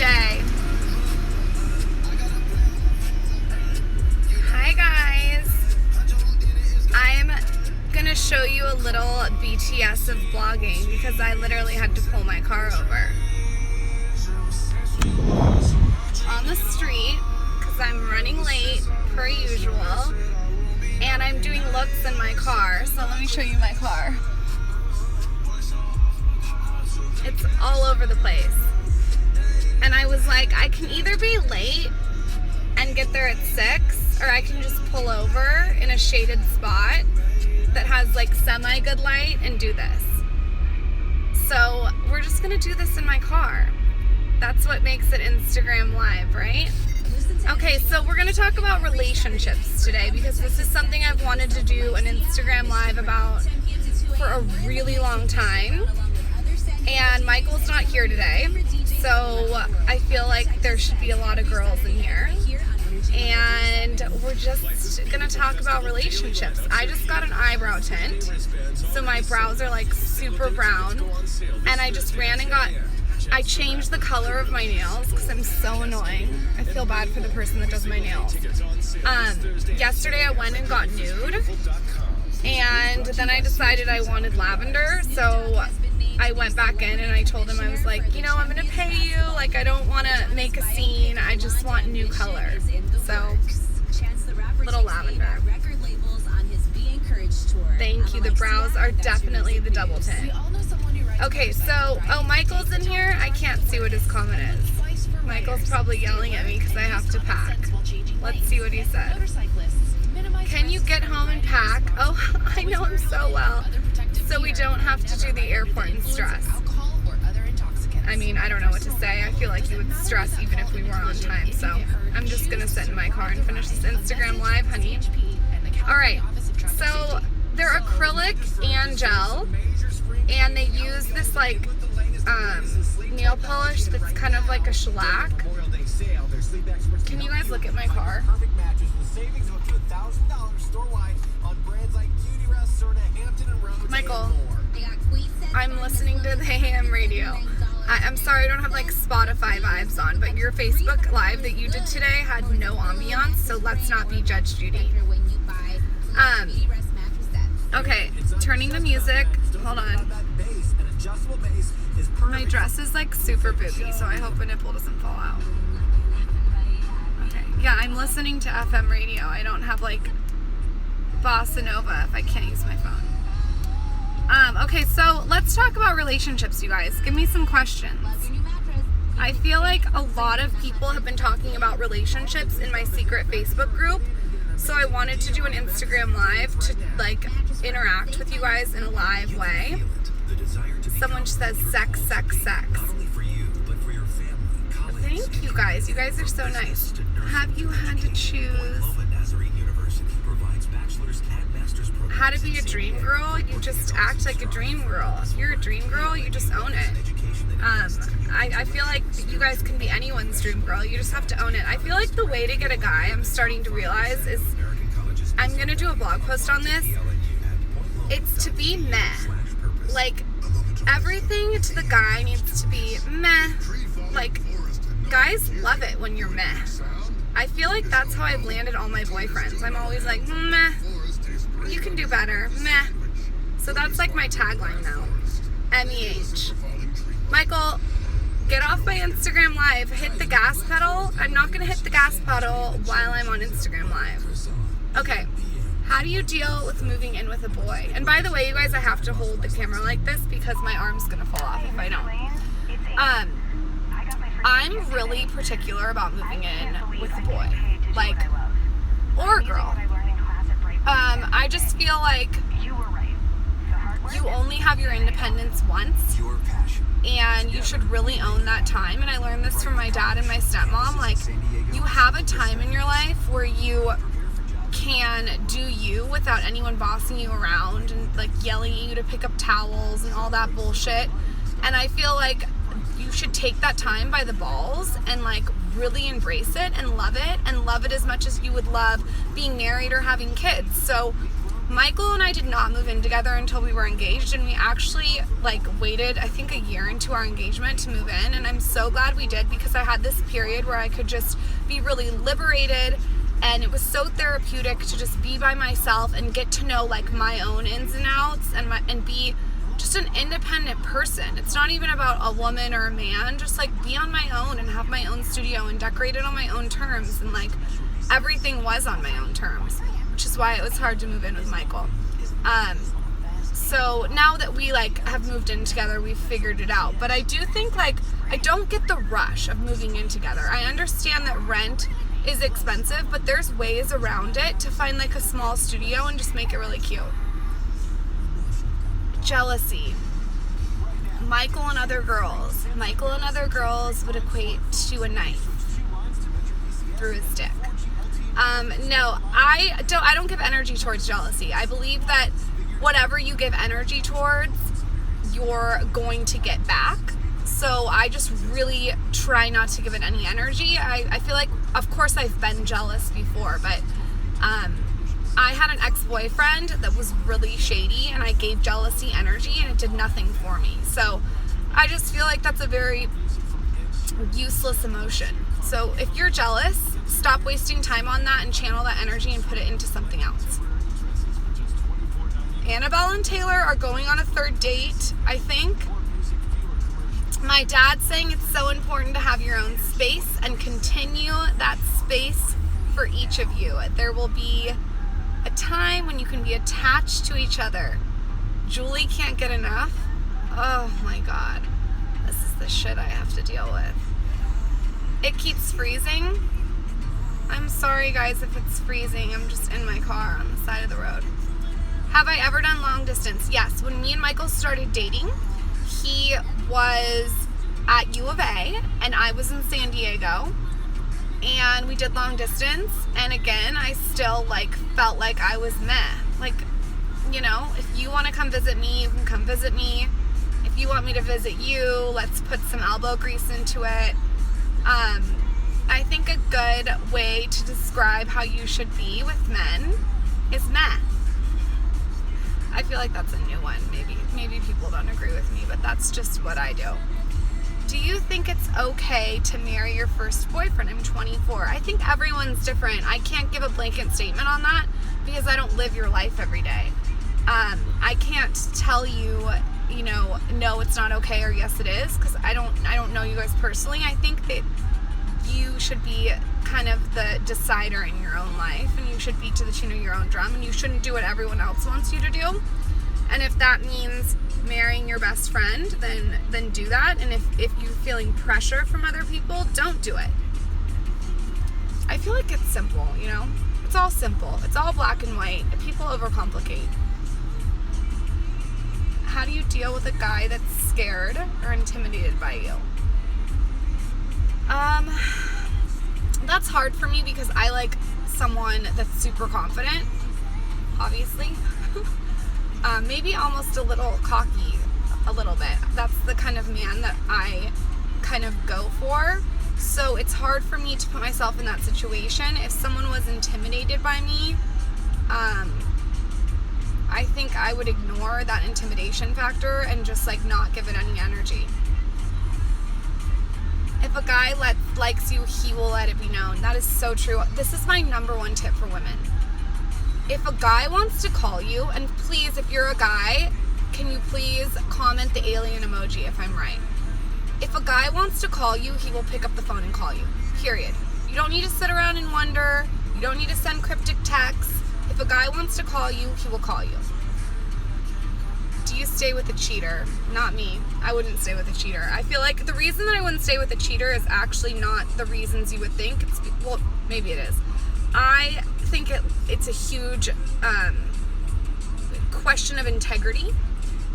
day. Hi guys. I'm gonna show you a little BTS of vlogging because I literally had to pull my car over on the street because I'm running late per usual, and I'm doing looks in my car. So let me show you my car. It's all over the place. And I was like, I can either be late and get there at 6, or I can just pull over in a shaded spot that has like semi-good light and do this. So we're just gonna do this in my car. That's what makes it Instagram Live, right? Okay, so we're gonna talk about relationships today because this is something I've wanted to do an Instagram Live about for a really long time. And Michael's not here today, so I feel like there should be a lot of girls in here. And we're just gonna talk about relationships. I just got an eyebrow tint, so my brows are like super brown. And I just ran and I changed the color of my nails because I'm so annoying. I feel bad for the person that does my nails. Yesterday I went and got nude, and then I decided I wanted lavender, so I went back in and I told him, I was like, you know, I'm gonna pay you, like I don't want to make a scene, I just want new color. So, little lavender. Thank you, the brows are definitely the double tint. Okay, so, Michael's in here. I can't see what his comment is. Michael's probably yelling at me because I have to pack. Let's see what he said. Can you get home and pack? Oh, I know him so well. So we don't have to do the airport and stress. I mean, I don't know what to say. I feel like you would stress even if we were on time. So I'm just going to sit in my car and finish this Instagram Live, honey. All right. So they're acrylic and gel. And they use this like nail polish that's kind of like a shellac. Can you guys look at my car? Michael, I'm listening to the AM radio. I'm sorry I don't have like Spotify vibes on, but your Facebook Live that you did today had no ambiance, so let's not be Judge Judy. Okay, turning the music. Hold on. My dress is like super booby, so I hope a nipple doesn't fall out. Okay, yeah, I'm listening to FM radio. I don't have like Bossa Nova if I can't use my phone. Okay, so let's talk about relationships, you guys. Give me some questions. I feel like a lot of people have been talking about relationships in my secret Facebook group, so I wanted to do an Instagram Live to like interact with you guys in a live way. Someone says sex, sex, sex. Thank you guys. You guys are so nice. Have you had to choose how to be a dream girl? You just act like a dream girl. If you're a dream girl, you just own it. I feel like you guys can be anyone's dream girl. You just have to own it. I feel like the way to get a guy, I'm starting to realize, is I'm going to do a blog post on this. It's to be meh. Like, everything to the guy needs to be meh. Like, guys love it when you're meh. I feel like that's how I've landed all my boyfriends. I'm always like, meh. You can do better. Meh. So that's like my tagline now. MEH. Michael, get off my Instagram Live. Hit the gas pedal. I'm not going to hit the gas pedal while I'm on Instagram Live. Okay. How do you deal with moving in with a boy? And by the way, you guys, I have to hold the camera like this because my arm's going to fall off if I don't. I'm really particular about moving in with a boy. Like, or a girl. I just feel like you only have your independence once, and you should really own that time. And I learned this from my dad and my stepmom. Like, you have a time in your life where you can do you without anyone bossing you around and like yelling at you to pick up towels and all that bullshit. And I feel like you should take that time by the balls and like really embrace it and love it as much as you would love being married or having kids. So Michael and I did not move in together until we were engaged, and we actually waited, I think, a year into our engagement to move in, and I'm so glad we did, because I had this period where I could just be really liberated, and it was so therapeutic to just be by myself and get to know my own ins and outs, and be just an independent person. It's not even about a woman or a man, just be on my own and have my own studio and decorate it on my own terms, and everything was on my own terms, which is why it was hard to move in with Michael. So now that we have moved in together, we've figured it out. But I do think I don't get the rush of moving in together. I understand that rent is expensive, but there's ways around it to find a small studio and just make it really cute. Jealousy. Michael and other girls. Michael and other girls would equate to a knife through his dick. No, I don't give energy towards jealousy. I believe that whatever you give energy towards, you're going to get back. So I just really try not to give it any energy. I feel of course I've been jealous before, but I had an ex-boyfriend that was really shady, and I gave jealousy energy, and it did nothing for me. So I just feel that's a very useless emotion. So if you're jealous, stop wasting time on that and channel that energy and put it into something else. Annabelle and Taylor are going on a third date, I think. My dad's saying it's so important to have your own space and continue that space for each of you. There will be a time when you can be attached to each other. Julie can't get enough. Oh my God. This is the shit I have to deal with. It keeps freezing. I'm sorry guys if it's freezing. I'm just in my car on the side of the road. Have I ever done long distance? Yes. When me and Michael started dating, he was at U of A and I was in San Diego, and we did long distance, and again I still felt like I was meh. If you want to come visit me, you can come visit me. If you want me to visit you, let's put some elbow grease into it. I think a good way to describe how you should be with men is meh. I feel that's a new one. Maybe people don't agree with me, but that's just what I do. Do you think it's okay to marry your first boyfriend? I'm 24. I think everyone's different. I can't give a blanket statement on that because I don't live your life every day. I can't tell you, no, it's not okay, or yes, it is, because I don't know you guys personally. I think that you should be kind of the decider in your own life, and you should beat to the tune of your own drum, and you shouldn't do what everyone else wants you to do. And if that means marrying your best friend, then do that. And if you're feeling pressure from other people, don't do it. I feel it's simple, It's all simple. It's all black and white. People overcomplicate. How do you deal with a guy that's scared or intimidated by you? That's hard for me because I like someone that's super confident, obviously. Maybe almost a little cocky, a little bit. That's the kind of man that I kind of go for. So it's hard for me to put myself in that situation. If someone was intimidated by me, I think I would ignore that intimidation factor and just not give it any energy. If a guy likes you, he will let it be known. That is so true. This is my number one tip for women. If a guy wants to call you, and please, if you're a guy, can you please comment the alien emoji if I'm right? If a guy wants to call you, he will pick up the phone and call you. Period. You don't need to sit around and wonder. You don't need to send cryptic texts. If a guy wants to call you, he will call you. Do you stay with a cheater? Not me. I wouldn't stay with a cheater. I feel the reason that I wouldn't stay with a cheater is actually not the reasons you would think. Well, maybe it is. I think it's a huge question of integrity.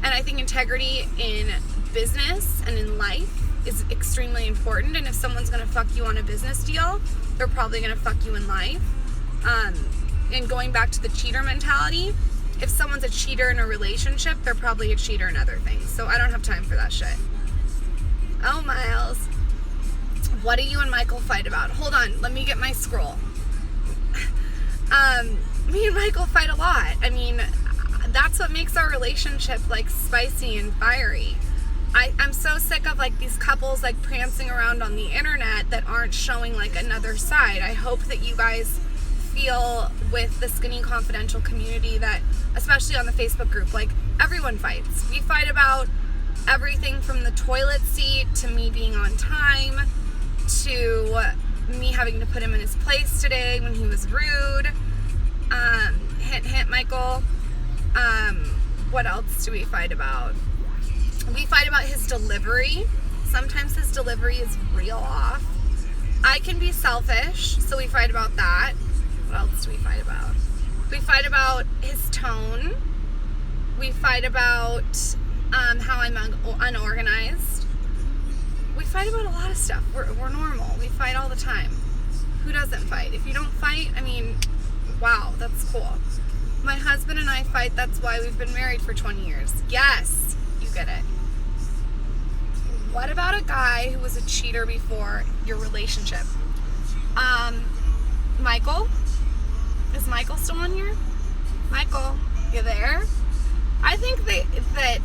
And I think integrity in business and in life is extremely important. And if someone's going to fuck you on a business deal, they're probably going to fuck you in life. And going back to the cheater mentality, if someone's a cheater in a relationship, they're probably a cheater in other things. So I don't have time for that shit. Oh, Miles. What do you and Michael fight about? Hold on, let me get my scroll. Me and Michael fight a lot. I mean, that's what makes our relationship like spicy and fiery. I'm so sick of like these couples like prancing around on the internet that aren't showing like another side. I hope that you guys feel with the Skinny Confidential community that, especially on the Facebook group, like everyone fights. We fight about everything from the toilet seat to me being on time to me having to put him in his place today when he was rude. Hint, Michael. What else do we fight about? We fight about his delivery. Sometimes his delivery is real off. I can be selfish, so we fight about that. What else do we fight about? We fight about his tone. We fight about how I'm unorganized. We fight about a lot of stuff. We're normal. We fight all the time. Who doesn't fight? If you don't fight, I mean, wow, that's cool. My husband and I fight. That's why we've been married for 20 years. Yes, you get it. What about a guy who was a cheater before your relationship? Michael? Is Michael still on here? Michael, you there? I think that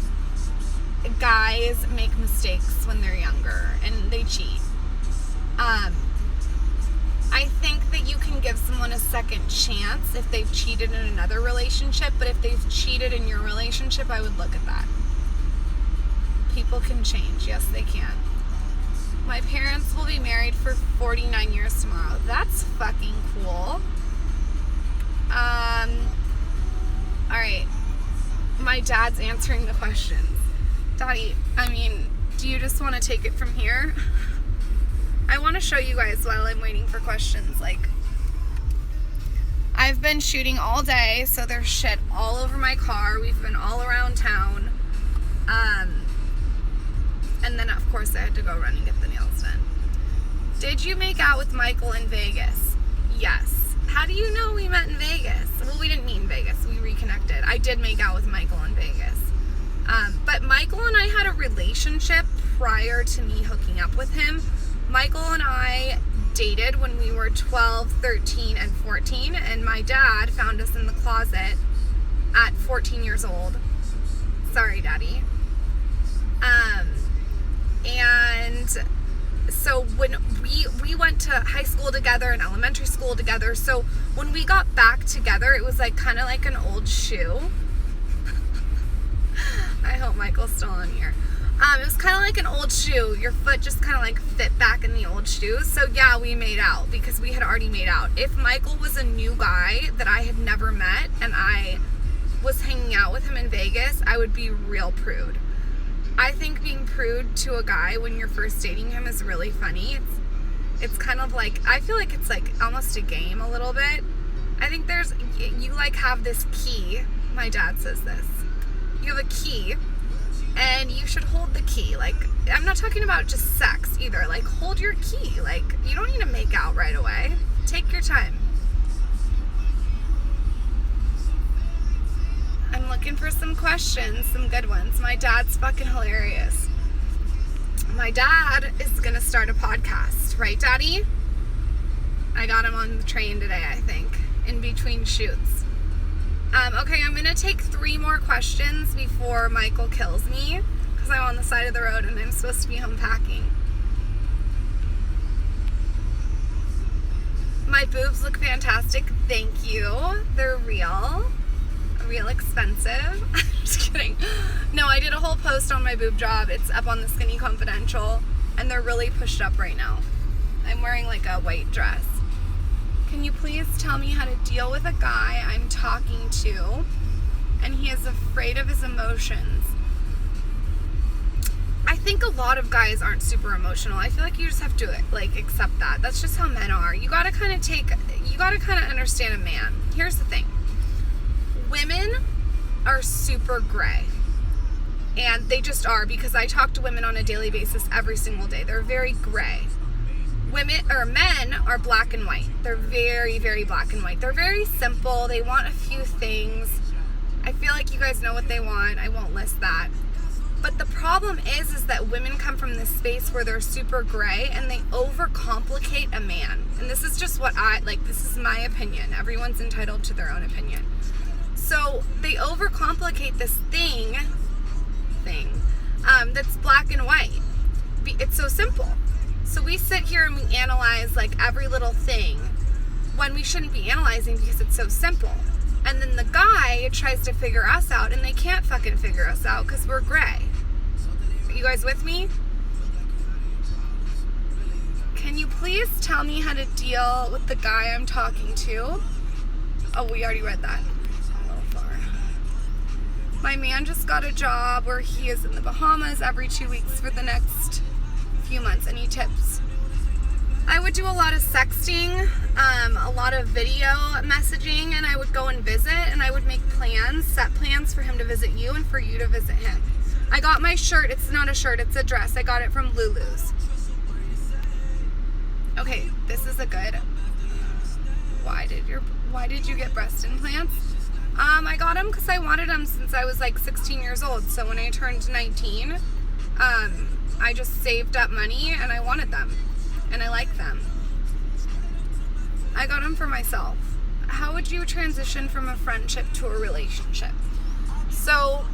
guys make mistakes when they're younger and they cheat. I think that you can give someone a second chance if they've cheated in another relationship, but if they've cheated in your relationship, I would look at that. People can change. Yes, they can. My parents will be married for 49 years tomorrow. That's fucking cool. Alright. My dad's answering the questions. Daddy, I mean, do you just want to take it from here? I want to show you guys while I'm waiting for questions. Like, I've been shooting all day, so there's shit all over my car. We've been all around town. And then, of course, I had to go run and get the nails done. Did you make out with Michael in Vegas? Yes. How do you know we met in Vegas? Well, we didn't meet in Vegas. We reconnected. I did make out with Michael in Vegas. But Michael and I had a relationship prior to me hooking up with him. Michael and I dated when we were 12, 13, and 14, and my dad found us in the closet at 14 years old. Sorry, Daddy. And so when we went to high school together and elementary school together, so when we got back together, it was like kind of like an old shoe. I hope Michael's still on here. It was kind of like an old shoe. Your foot just kind of like fit back in the old shoe. So yeah, we made out because we had already made out. If Michael was a new guy that I had never met and I was hanging out with him in Vegas, I would be real prude. I think being prude to a guy when you're first dating him is really funny. It's kind of like, I feel like it's like almost a game a little bit. I think you like have this key. My dad says this. You have a key and you should hold the key. Like, I'm not talking about just sex either. Like, hold your key. Like, you don't need to make out right away. Take your time. I'm looking for some questions, some good ones. My dad's fucking hilarious. My dad is gonna start a podcast, right, Daddy? I got him on the train today, I think, in between shoots. Okay, I'm gonna take 3 more questions before Michael kills me, because I'm on the side of the road and I'm supposed to be home packing. My boobs look fantastic. Thank you. They're real expensive. Just kidding. No, I did a whole post on my boob job. It's up on the Skinny Confidential, and they're really pushed up right now. I'm wearing like a white dress. Can you please tell me how to deal with a guy I'm talking to and he is afraid of his emotions? I think a lot of guys aren't super emotional. I feel like you just have to like accept that. That's just how men are. You gotta kind of understand a man. Here's the thing. Women are super gray. And they just are, because I talk to women on a daily basis every single day. They're very gray. Men are black and white. They're very, very black and white. They're very simple. They want a few things. I feel like you guys know what they want. I won't list that. But the problem is that women come from this space where they're super gray and they overcomplicate a man. And this is just what this is my opinion. Everyone's entitled to their own opinion. So they overcomplicate this thing that's black and white. It's so simple. So we sit here and we analyze like every little thing when we shouldn't be analyzing because it's so simple. And then the guy tries to figure us out and they can't fucking figure us out because we're gray. Are you guys with me? Can you please tell me how to deal with the guy I'm talking to? Oh, we already read that. A little far. My man just got a job where he is in the Bahamas every 2 weeks for the next few months. Any tips? I would do a lot of sexting, a lot of video messaging, and I would go and visit, and I would make plans, set plans for him to visit you and for you to visit him. I got my shirt. It's not a shirt, it's a dress. I got it from Lulu's. Okay, this is a good. Why did you get breast implants? I got them because I wanted them since I was like 16 years old. So when I turned 19, I just saved up money and I wanted them. And I like them. I got them for myself. How would you transition from a friendship to a relationship? So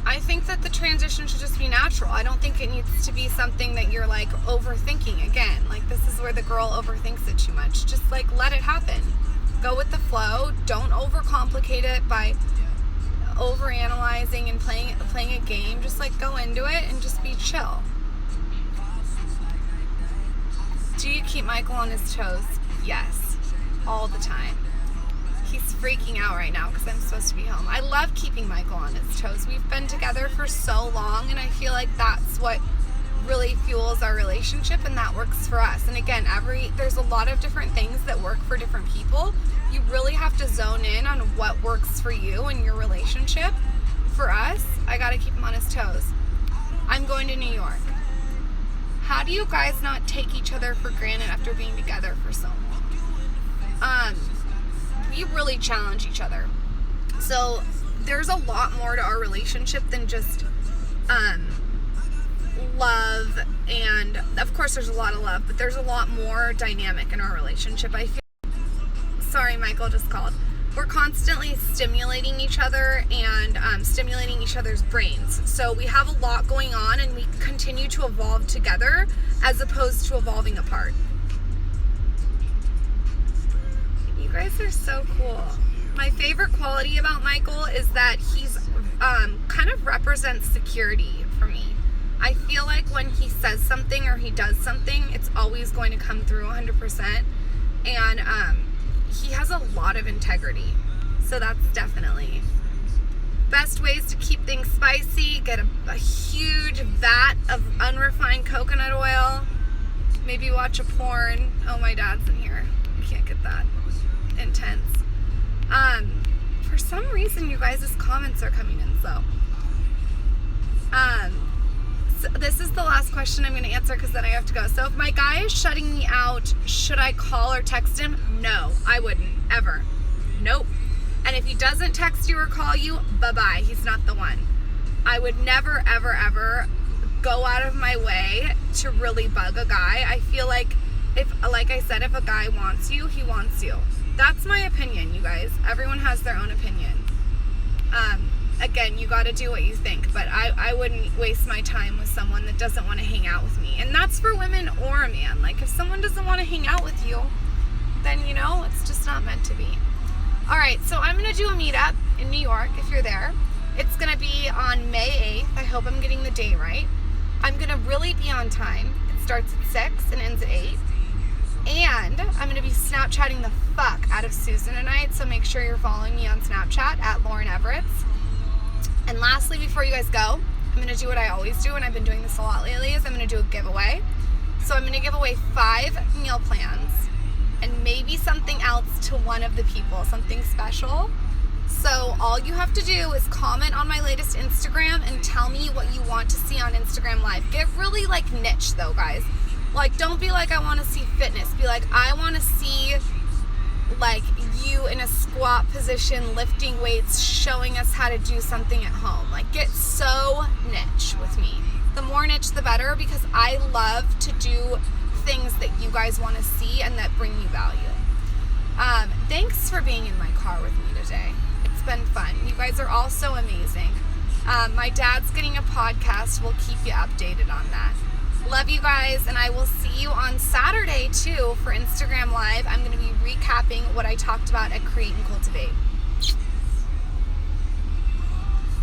I think that the transition should just be natural. I don't think it needs to be something that you're like overthinking again. Like this is where the girl overthinks it too much. Just like let it happen. Go with the flow. Don't overcomplicate it by overanalyzing and playing a game. Just like go into it and just be chill. Do you keep Michael on his toes? Yes, all the time. He's freaking out right now because I'm supposed to be home. I love keeping Michael on his toes. We've been together for so long, and I feel like that's what really fuels our relationship, and that works for us. And again, there's a lot of different things that work for different people. You really have to zone in on what works for you and your relationship. For us, I gotta keep him on his toes. I'm going to New York. How do you guys not take each other for granted after being together for so long? We really challenge each other. So there's a lot more to our relationship than just love, and of course there's a lot of love, but there's a lot more dynamic in our relationship. I feel. Sorry, Michael just called. We're constantly stimulating each other and stimulating each other's brains. So we have a lot going on and we continue to evolve together as opposed to evolving apart. You guys are so cool. My favorite quality about Michael is that he's kind of represents security for me. I feel like when he says something or he does something, it's always going to come through 100%. And he has a lot of integrity. So that's definitely. Best ways to keep things spicy: get a huge vat of unrefined coconut oil. Maybe watch a porn. Oh, my dad's in here. I can't get that intense. For some reason, you guys' comments are coming in slow. So this is the last question I'm going to answer because then I have to go. So if my guy is shutting me out, should I call or text him? No, I wouldn't. Ever. Nope. And if he doesn't text you or call you, bye-bye. He's not the one. I would never, ever, ever go out of my way to really bug a guy. I feel like like I said, if a guy wants you, he wants you. That's my opinion, you guys. Everyone has their own opinion. Again, you got to do what you think, but I wouldn't waste my time with someone that doesn't want to hang out with me. And that's for women or a man. Like, if someone doesn't want to hang out with you, then, it's just not meant to be. All right, so I'm going to do a meetup in New York if you're there. It's going to be on May 8th. I hope I'm getting the date right. I'm going to really be on time. It starts at 6 and ends at 8. And I'm going to be Snapchatting the fuck out of Susan tonight, so make sure you're following me on Snapchat at Lauren Everett. And lastly, before you guys go, I'm going to do what I always do, and I've been doing this a lot lately, is I'm going to do a giveaway. So I'm going to give away 5 meal plans and maybe something else to one of the people, something special. So all you have to do is comment on my latest Instagram and tell me what you want to see on Instagram Live. Get really niche though, guys. Don't be like, I want to see fitness. Be like, I want to see like you in a squat position, lifting weights, showing us how to do something at home. Like, get so niche with me. The more niche, the better, because I love to do things that you guys want to see and that bring you value. Thanks for being in my car with me today. It's been fun. You guys are all so amazing. My dad's getting a podcast. We'll keep you updated on that. Love you guys, and I will see you on Saturday too for Instagram Live. I'm going to be recapping what I talked about at Create and Cultivate.